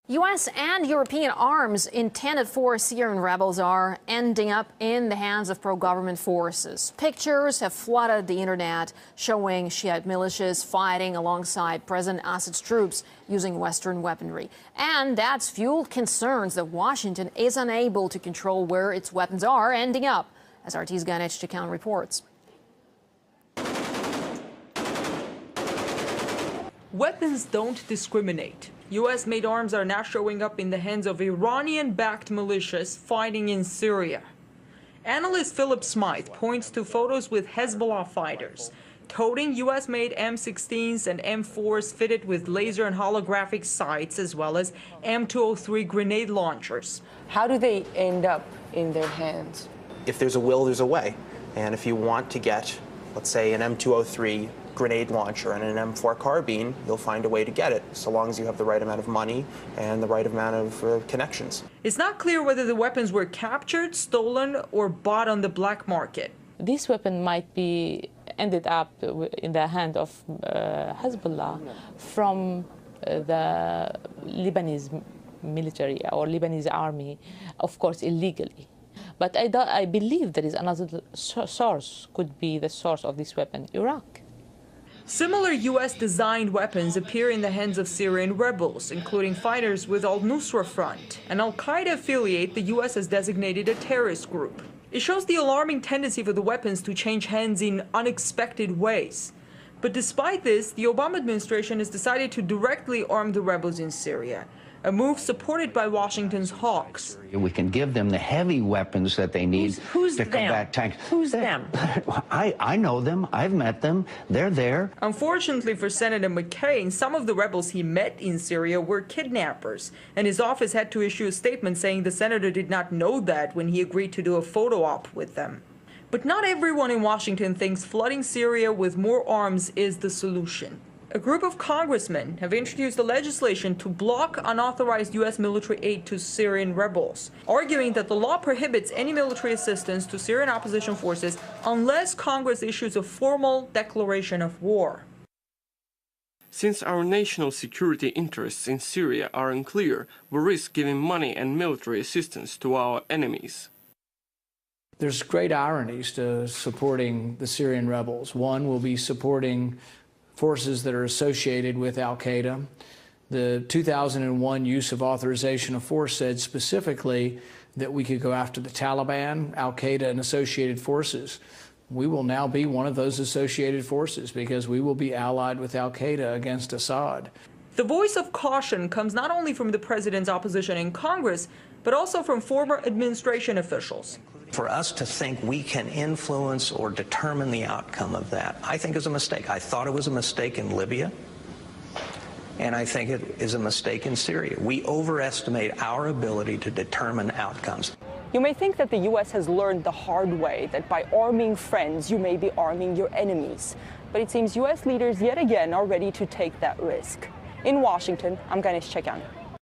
U.S. and European arms intended for Syrian rebels are ending up in the hands of pro-government forces. Pictures have flooded the internet showing Shiite militias fighting alongside President Assad's troops using Western weaponry. And that's fueled concerns that Washington is unable to control where its weapons are ending up, as RT's Ganesh Chakhan reports. Weapons don't discriminate. U.S.-made arms are now showing up in the hands of Iranian-backed militias fighting in Syria. Analyst Philip Smythe points to photos with Hezbollah fighters toting U.S.-made M16s and M4s fitted with laser and holographic sights, as well as M203 grenade launchers. How do they end up in their hands? If there's a will, there's a way. And if you want to get, let's say, an M203 grenade launcher and an M4 carbine, you'll find a way to get it, so long as you have the right amount of money and the right amount of connections. It's not clear whether the weapons were captured, stolen, or bought on the black market. This weapon might be ended up in the hand of Hezbollah from the Lebanese military or Lebanese army, of course illegally. But I believe there is another source, could be the source of this weapon, Iraq. Similar U.S.-designed weapons appear in the hands of Syrian rebels, including fighters with al-Nusra Front, an al-Qaeda affiliate the U.S. has designated a terrorist group. It shows the alarming tendency for the weapons to change hands in unexpected ways. But despite this, the Obama administration has decided to directly arm the rebels in Syria, a move supported by Washington's hawks. We can give them the heavy weapons that they need to combat tanks. Who's them? I know them. I've met them. They're there. Unfortunately for Senator McCain, some of the rebels he met in Syria were kidnappers, and his office had to issue a statement saying the senator did not know that when he agreed to do a photo op with them. But not everyone in Washington thinks flooding Syria with more arms is the solution. A group of congressmen have introduced a legislation to block unauthorized U.S. military aid to Syrian rebels, arguing that the law prohibits any military assistance to Syrian opposition forces unless Congress issues a formal declaration of war. Since our national security interests in Syria are unclear, we risk giving money and military assistance to our enemies. There's great ironies to supporting the Syrian rebels. One will be supporting forces that are associated with al-Qaeda. The 2001 use of authorization of force said specifically that we could go after the Taliban, al-Qaeda, and associated forces. We will now be one of those associated forces because we will be allied with al-Qaeda against Assad. The voice of caution comes not only from the president's opposition in Congress, but also from former administration officials. For us to think we can influence or determine the outcome of that, I think is a mistake. I thought it was a mistake in Libya, and I think it is a mistake in Syria. We overestimate our ability to determine outcomes. You may think that the U.S. has learned the hard way that by arming friends, you may be arming your enemies. But it seems U.S. leaders yet again are ready to take that risk. In Washington, I'm Ganesh Chakhan.